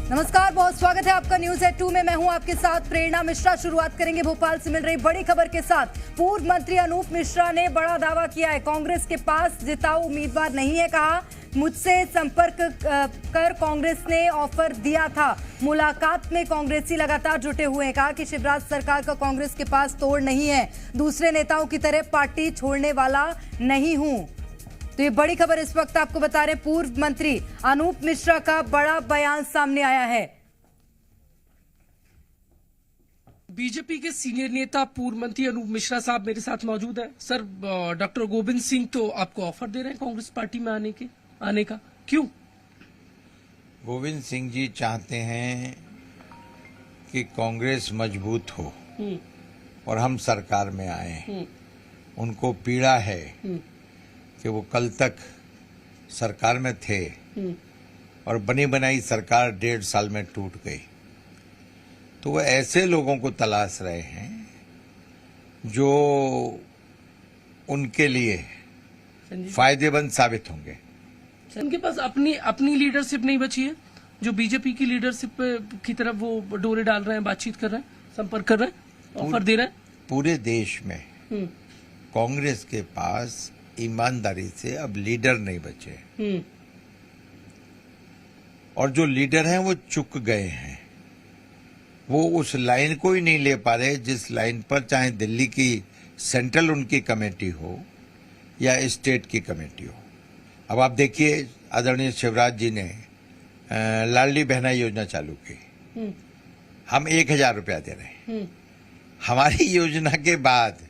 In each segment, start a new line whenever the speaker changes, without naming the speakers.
नमस्कार, बहुत स्वागत है आपका न्यूज एट 2 में। मैं हूं आपके साथ प्रेरणा मिश्रा। शुरुआत करेंगे भोपाल से मिल रही बड़ी खबर के साथ। पूर्व मंत्री अनूप मिश्रा ने बड़ा दावा किया है, कांग्रेस के पास जिताऊ उम्मीदवार नहीं है। कहा, मुझसे संपर्क कर कांग्रेस ने ऑफर दिया था। मुलाकात में कांग्रेसी लगातार जुटे हुए हैं। कहा कि शिवराज सरकार का कांग्रेस के पास तोड़ नहीं है, दूसरे नेताओं की तरह पार्टी छोड़ने वाला नहीं हूं। तो ये बड़ी खबर इस वक्त आपको बता रहे, पूर्व मंत्री अनूप मिश्रा का बड़ा बयान सामने आया है।
बीजेपी के सीनियर नेता पूर्व मंत्री अनूप मिश्रा साहब मेरे साथ मौजूद है। सर, डॉक्टर गोविंद सिंह तो आपको ऑफर दे रहे हैं कांग्रेस पार्टी में आने का, क्यों?
गोविंद सिंह जी चाहते हैं कि कांग्रेस मजबूत हो और हम सरकार में आए। उनको पीड़ा है कि वो कल तक सरकार में थे और बनी बनाई सरकार 1.5 साल में टूट गई। तो वो ऐसे लोगों को तलाश रहे हैं जो उनके लिए फायदेमंद साबित होंगे।
उनके पास अपनी लीडरशिप नहीं बची है, जो बीजेपी की लीडरशिप की तरफ वो डोरे डाल रहे हैं, बातचीत कर रहे हैं, संपर्क कर रहे हैं, ऑफर दे रहे हैं।
पूरे देश में कांग्रेस के पास ईमानदारी से अब लीडर नहीं बचे और जो लीडर हैं वो चुक गए हैं। वो उस लाइन को ही नहीं ले पा रहे जिस लाइन पर चाहे दिल्ली की सेंट्रल उनकी कमेटी हो या स्टेट की कमेटी हो। अब आप देखिए, आदरणीय शिवराज जी ने लाडली बहना योजना चालू की। हम 1000 रुपया दे रहे हैं। हमारी योजना के बाद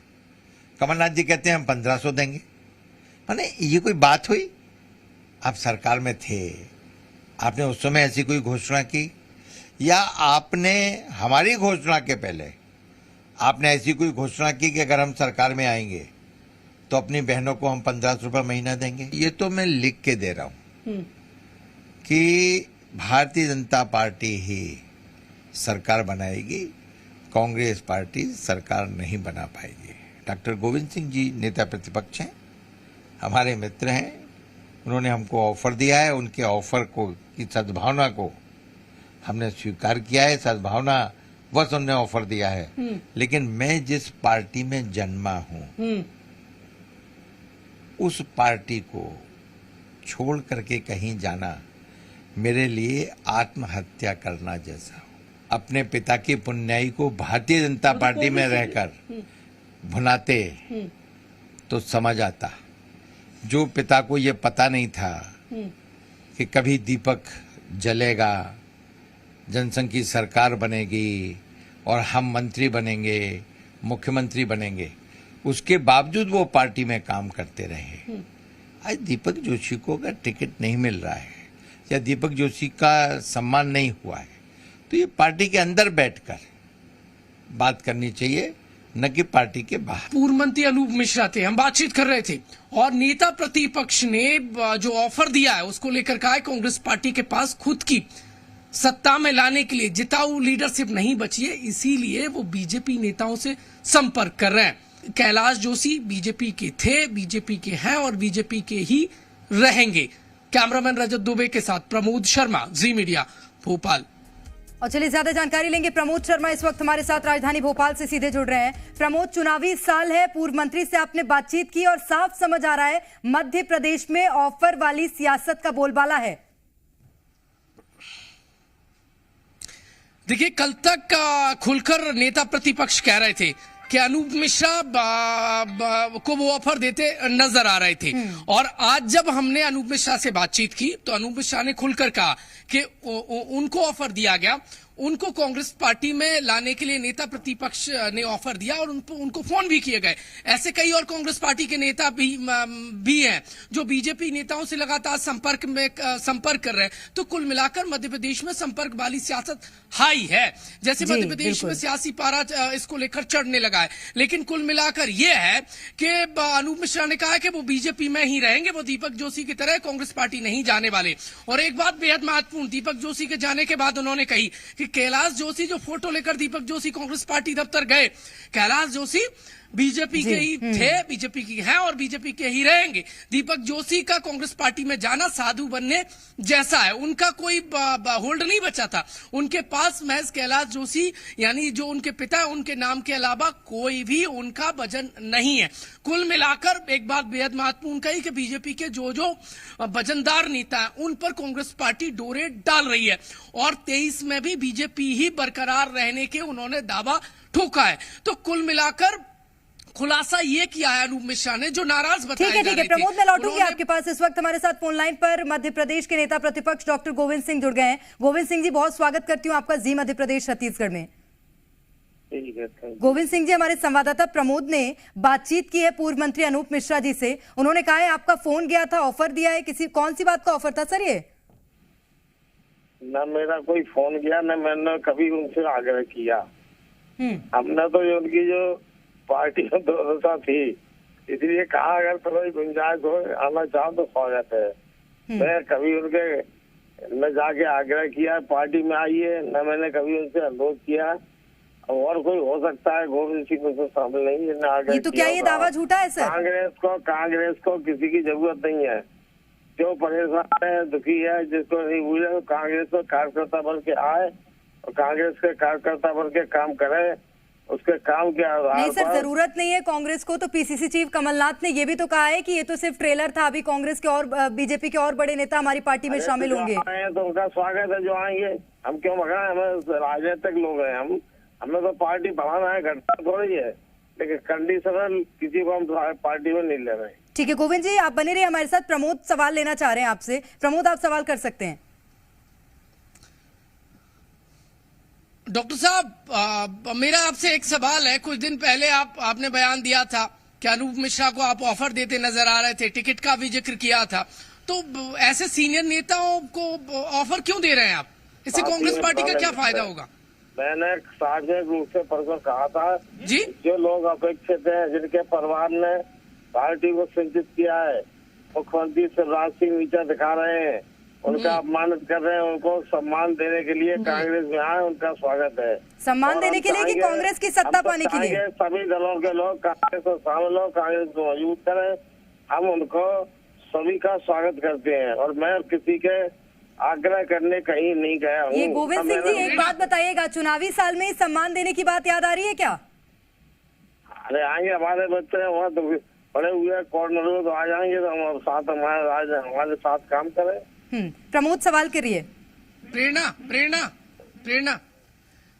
कमलनाथ जी कहते हैं हम 1500 देंगे। माने ये कोई बात हुई? आप सरकार में थे, आपने उस समय ऐसी कोई घोषणा की, या आपने हमारी घोषणा के पहले आपने ऐसी कोई घोषणा की कि अगर हम सरकार में आएंगे तो अपनी बहनों को हम 1500 रुपये महीना देंगे? ये तो मैं लिख के दे रहा हूं कि भारतीय जनता पार्टी ही सरकार बनाएगी, कांग्रेस पार्टी सरकार नहीं बना पाएगी। डॉक्टर गोविंद सिंह जी नेता प्रतिपक्ष हैं, हमारे मित्र हैं। उन्होंने हमको ऑफर दिया है, उनके ऑफर को की सद्भावना को हमने स्वीकार किया है। सद्भावना बस उन्होंने ऑफर दिया है। लेकिन मैं जिस पार्टी में जन्मा हूं उस पार्टी को छोड़ करके कहीं जाना मेरे लिए आत्महत्या करना जैसा हो। अपने पिता की पुण्याई को भारतीय जनता पार्टी में रहकर भुनाते तो समझ आता। जो पिता को ये पता नहीं था कि कभी दीपक जलेगा, जनसंघ की सरकार बनेगी और हम मंत्री बनेंगे, मुख्यमंत्री बनेंगे, उसके बावजूद वो पार्टी में काम करते रहे। आज दीपक जोशी को अगर टिकट नहीं मिल रहा है या दीपक जोशी का सम्मान नहीं हुआ है तो ये पार्टी के अंदर बैठकर बात करनी चाहिए, न कि पार्टी के बाहर।
पूर्व मंत्री अनूप मिश्रा थे, हम बातचीत कर रहे थे, और नेता प्रतिपक्ष ने जो ऑफर दिया है उसको लेकर कहा है कांग्रेस पार्टी के पास खुद की सत्ता में लाने के लिए जिताऊ लीडरशिप नहीं बची है, इसीलिए वो बीजेपी नेताओं से संपर्क कर रहे हैं। कैलाश जोशी बीजेपी के थे, बीजेपी के हैं और बीजेपी के ही रहेंगे। कैमरामैन रजत दुबे के साथ प्रमोद शर्मा, जी मीडिया, भोपाल।
और चलिए ज्यादा जानकारी लेंगे। प्रमोद शर्मा इस वक्त हमारे साथ राजधानी भोपाल से सीधे जुड़ रहे हैं। प्रमोद, चुनावी साल है, पूर्व मंत्री से आपने बातचीत की और साफ समझ आ रहा है मध्य प्रदेश में ऑफर वाली सियासत का बोलबाला है।
देखिए, कल तक खुलकर नेता प्रतिपक्ष कह रहे थे कि अनूप मिश्रा को वो ऑफर देते नजर आ रहे थे, और आज जब हमने अनूप मिश्रा से बातचीत की तो अनूप मिश्रा ने खुलकर कहा कि उनको ऑफर दिया गया, उनको कांग्रेस पार्टी में लाने के लिए नेता प्रतिपक्ष ने ऑफर दिया और उनको फोन भी किए गए। ऐसे कई और कांग्रेस पार्टी के नेता भी हैं जो बीजेपी नेताओं से लगातार संपर्क कर रहे हैं। तो कुल मिलाकर मध्य प्रदेश में संपर्क वाली सियासत हाई है। जैसे मध्य प्रदेश में सियासी पारा इसको लेकर चढ़ने लगा है, लेकिन कुल मिलाकर यह है कि अनूप मिश्रा ने कहा है कि वो बीजेपी में ही रहेंगे, वो दीपक जोशी की तरह कांग्रेस पार्टी नहीं जाने वाले। और एक बात बेहद महत्वपूर्ण, दीपक जोशी के जाने के बाद उन्होंने कही कि कैलाश जोशी जो फोटो लेकर दीपक जोशी कांग्रेस पार्टी दफ्तर गए, कैलाश जोशी बीजेपी के ही थे, बीजेपी की हैं और बीजेपी के ही रहेंगे। दीपक जोशी का कांग्रेस पार्टी में जाना साधु बनने जैसा है, उनका कोई होल्ड नहीं बचा था। उनके पास महज कैलाश जोशी यानी जो उनके पिता है उनके नाम के अलावा कोई भी उनका वजन नहीं है। कुल मिलाकर एक बात बेहद महत्वपूर्ण कही कि बीजेपी के जो वजनदार नेता है उन पर कांग्रेस पार्टी डोरे डाल रही है और 23 में भी बीजेपी ही बरकरार रहने के उन्होंने दावा ठोका है। तो कुल मिलाकर खुलासा ये किया है अनूप मिश्रा ने, जो नाराज बताया जा रहे थे।
ठीक है प्रमोद, मैं लौटूंगी आपके पास। इस वक्त हमारे साथ फोन लाइन पर मध्य प्रदेश के नेता प्रतिपक्ष डॉक्टर गोविंद सिंह जुड़ गए हैं। गोविंद सिंह जी, बहुत स्वागत करती हूँ आपका जी मध्य प्रदेश छत्तीसगढ़ में। गोविंद सिंह जी, हमारे संवाददाता प्रमोद ने बातचीत की है पूर्व मंत्री अनूप मिश्रा जी से। उन्होंने कहा है आपका फोन गया था, ऑफर दिया है, किसी कौन सी बात का ऑफर था सर ये?
न मेरा कोई फोन गया, न मैंने कभी उनसे आग्रह किया। हमने तो उनकी जो पार्टी में दुर्दशा थी इसलिए कहा अगर थोड़ी गुंजाइश हो आना चाहो तो स्वागत है। मैं कभी उनके न जाके आग्रह किया पार्टी में आइए, न मैंने कभी उनसे अनुरोध किया। और कोई हो सकता है गोविंद सिंह उसमें शामिल नहीं है।
ये तो क्या ये दावा झूठा है सर?
कांग्रेस को किसी की जरूरत नहीं है। जो परेशान है, दुखी है, जिसको नहीं हुई कांग्रेस को कार्यकर्ता बन के आए और कांग्रेस के कार्यकर्ता बन के काम करे, उसके काम के आधार
नहीं सर, जरूरत नहीं है कांग्रेस को। तो पीसीसी चीफ कमलनाथ ने ये भी तो कहा है कि ये तो सिर्फ ट्रेलर था, अभी कांग्रेस के और बीजेपी के और बड़े नेता हमारी पार्टी में शामिल होंगे।
तो उनका स्वागत है जो आएंगे। हम क्यों मगाए, हमें राजनीतिक लोग हैं, हमें तो पार्टी बढ़ाना है, घटना थोड़ी है। लेकिन कंडीशनल किसी को हम पार्टी में नहीं ले रहे।
ठीक है गोविंद जी, आप बने रहिए हमारे साथ। प्रमोद सवाल लेना चाह रहे हैं आपसे। प्रमोद, आप सवाल कर सकते हैं।
डॉक्टर साहब, मेरा आपसे एक सवाल है। कुछ दिन पहले आपने बयान दिया था कि अनूप मिश्रा को आप ऑफर देते नजर आ रहे थे, टिकट का भी जिक्र किया था। तो ऐसे सीनियर नेताओं को ऑफर क्यों दे रहे हैं आप? इससे कांग्रेस पार्टी का क्या फायदा होगा?
मैंने सार्वजनिक रूप से परसों कहा था
जी,
जो लोग अपेक्षित हैं, जिनके परिवार ने पार्टी को संचित किया है, मुख्यमंत्री शिवराज सिंह नीचा दिखा रहे हैं, उनका अपमानित कर रहे हैं, उनको सम्मान देने के लिए कांग्रेस में आए, उनका स्वागत है।
सम्मान देने के लिए कि कांग्रेस की सत्ता पाने के लिए?
सभी दलों के लोग कांग्रेस में शामिल हो, कांग्रेस को मजबूत करें। हम उनको सभी का स्वागत करते हैं और मैं किसी के आग्रह करने कहीं नहीं गया हूँ।
ये गोविंद सिंह जी, एक बात बताइएगा, चुनावी साल में सम्मान देने की बात याद आ रही है क्या?
अरे आएंगे, हमारे बच्चे हैं वहाँ तो पड़े हुए कॉर्नर तो आ जाएंगे, तो हम साथ हमारे साथ काम करें।
प्रमोद सवाल करिए।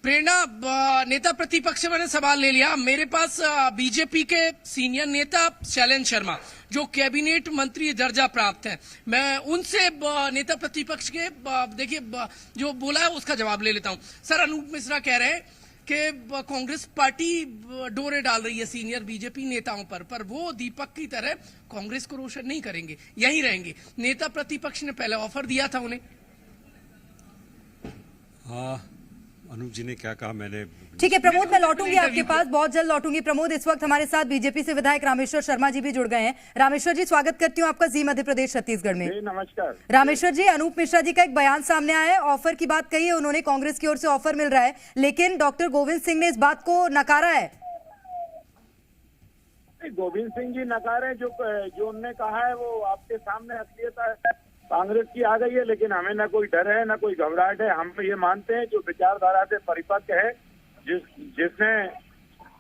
प्रेरणा नेता प्रतिपक्ष से मैंने सवाल ले लिया। मेरे पास बीजेपी के सीनियर नेता शैलेंद्र शर्मा जो कैबिनेट मंत्री दर्जा प्राप्त हैं, मैं उनसे नेता प्रतिपक्ष के देखिए जो बोला है उसका जवाब ले लेता हूं। सर, अनूप मिश्रा कह रहे हैं कि कांग्रेस पार्टी डोरे डाल रही है सीनियर बीजेपी नेताओं पर वो दीपक की तरह कांग्रेस को रोशन नहीं करेंगे, यहीं रहेंगे। नेता प्रतिपक्ष ने पहले ऑफर दिया था उन्हें।
अनूप जी ने क्या कहा मैंने।
ठीक है प्रमोद, मैं लौटूंगी आपके पास, बहुत जल्द लौटूंगी। प्रमोद, इस वक्त हमारे साथ बीजेपी से विधायक रामेश्वर शर्मा जी भी जुड़ गए हैं। रामेश्वर जी, स्वागत करती हूँ आपका जी मध्य प्रदेश छत्तीसगढ़ में।
नमस्कार
रामेश्वर जी, अनूप मिश्रा जी का एक बयान सामने आया है, ऑफर की बात कही है उन्होंने, कांग्रेस की ओर से ऑफर मिल रहा है, लेकिन डॉक्टर गोविंद सिंह ने इस बात को नकारा है।
गोविंद सिंह जी नकारे, जो उन्होंने कहा है वो आपके सामने असलियत है। कांग्रेस की आ गई है, लेकिन हमें न कोई डर है न कोई घबराहट है। हम ये मानते हैं जो विचारधारा से परिपक्व है, जिसने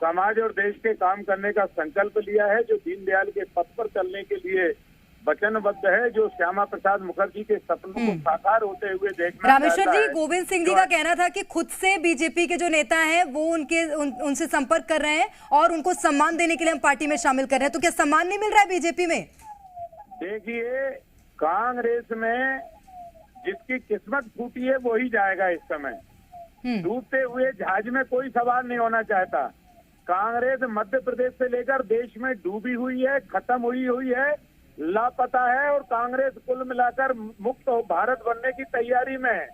समाज और देश के काम करने का संकल्प लिया है, जो दीनदयाल के पथ पर चलने के लिए वचनबद्ध है, जो श्यामा प्रसाद मुखर्जी के सपनों को साकार होते हुए देखना।
रामेश्वर जी, गोविंद सिंह जी का कहना था कि खुद से बीजेपी के जो नेता हैं वो उनसे संपर्क कर रहे हैं और उनको सम्मान देने के लिए हम पार्टी में शामिल कर रहे हैं। तो क्या सम्मान नहीं मिल रहा है बीजेपी में?
देखिए, कांग्रेस में जिसकी किस्मत फूटी है वो ही जाएगा। इस समय डूबते हुए जहाज में कोई सवार नहीं होना चाहता। कांग्रेस मध्य प्रदेश से लेकर देश में डूबी हुई है, खत्म हुई है, लापता है, और कांग्रेस कुल मिलाकर मुक्त भारत बनने की तैयारी में है।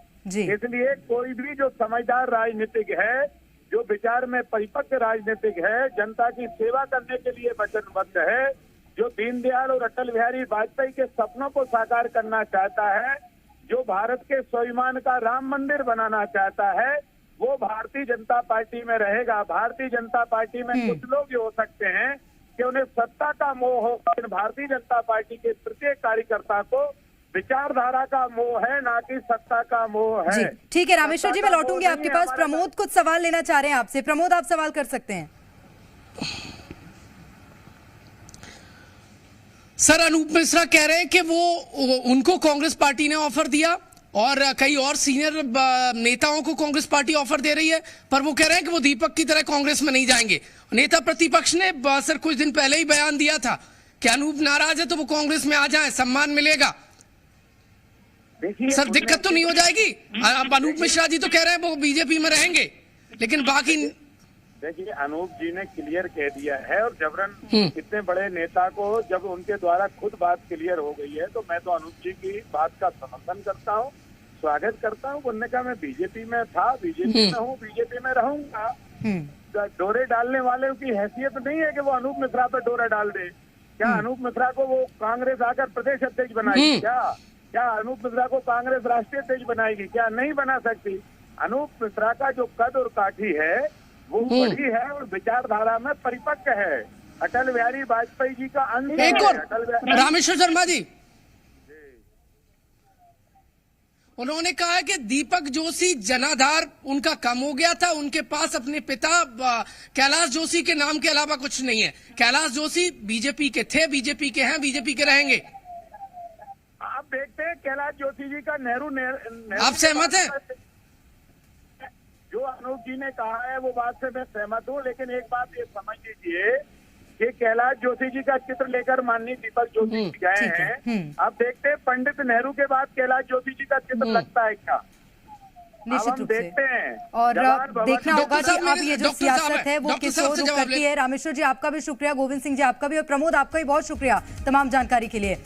इसलिए कोई भी जो समझदार राजनीतिक है, जो विचार में परिपक्व राजनीतिक है, जनता की सेवा करने के लिए वचनबद्ध है, जो दीनदयाल और अटल बिहारी वाजपेयी के सपनों को साकार करना चाहता है, जो भारत के स्वाभिमान का राम मंदिर बनाना चाहता है, वो भारतीय जनता पार्टी में रहेगा। भारतीय जनता पार्टी में कुछ लोग ये हो सकते हैं कि उन्हें सत्ता का मोह हो, लेकिन भारतीय जनता पार्टी के प्रत्येक कार्यकर्ता को विचारधारा का मोह है, ना कि सत्ता का मोह है।
जी ठीक है रामेश्वर जी, मैं लौटूंगी आपके पास। प्रमोद कुछ सवाल लेना चाह रहे हैं आपसे। प्रमोद, आप सवाल कर सकते हैं।
सर, अनूप मिश्रा कह रहे हैं कि उनको कांग्रेस पार्टी ने ऑफर दिया और कई और सीनियर नेताओं को कांग्रेस पार्टी ऑफर दे रही है, पर वो कह रहे हैं कि वो दीपक की तरह कांग्रेस में नहीं जाएंगे। नेता प्रतिपक्ष ने सर कुछ दिन पहले ही बयान दिया था कि अनूप नाराज है तो वो कांग्रेस में आ जाए, सम्मान मिलेगा। सर दिक्कत तो नहीं हो जाएगी? अब अनूप मिश्रा जी तो कह रहे हैं वो बीजेपी में रहेंगे, लेकिन बाकी
देखिए अनूप जी ने क्लियर कह दिया है, और जबरन इतने बड़े नेता को जब उनके द्वारा खुद बात क्लियर हो गई है तो मैं तो अनूप जी की बात का समर्थन करता हूँ, स्वागत करता हूँ। उन्होंने कहा मैं बीजेपी में था, बीजेपी में हूँ, बीजेपी में रहूंगा। डोरे डालने वाले की हैसियत नहीं है कि वो अनूप मिश्रा पे डोरा डाल दे। क्या अनूप मिश्रा को वो कांग्रेस आकर प्रदेश अध्यक्ष बनाएगी? क्या अनूप मिश्रा को कांग्रेस राष्ट्रीय अध्यक्ष बनाएगी? क्या नहीं बना सकती? अनूप मिश्रा का जो कद और काठी है वो बड़ी है और विचारधारा में परिपक्व है। अटल बिहारी वाजपेयी जी का अंश
एक और रामेश्वर शर्मा जी, उन्होंने कहा कि दीपक जोशी जनाधार उनका कम हो गया था, उनके पास अपने पिता कैलाश जोशी के नाम के अलावा कुछ नहीं है। कैलाश जोशी बीजेपी के थे, बीजेपी के हैं, बीजेपी के रहेंगे।
आप देखते हैं कैलाश जोशी जी का नेहरू
आप सहमत हैं?
जो अनूप जी ने कहा है वो बात से मैं सहमत हूँ, लेकिन एक बात ये समझ लीजिए कि कैलाश जोशी जी का चित्र लेकर माननीय दीपक जोशी जी गए हैं। अब देखते हैं पंडित नेहरू के बाद कैलाश जोशी जी का चित्र लगता है क्या?
निश्चित रूप
देखते हैं
और देखना होगा कि अब ये जो सियासत है वो किस ओर रुख करती है। रामेश्वर जी आपका भी शुक्रिया, गोविंद सिंह जी आपका भी, और प्रमोद आपका भी बहुत शुक्रिया तमाम जानकारी के लिए।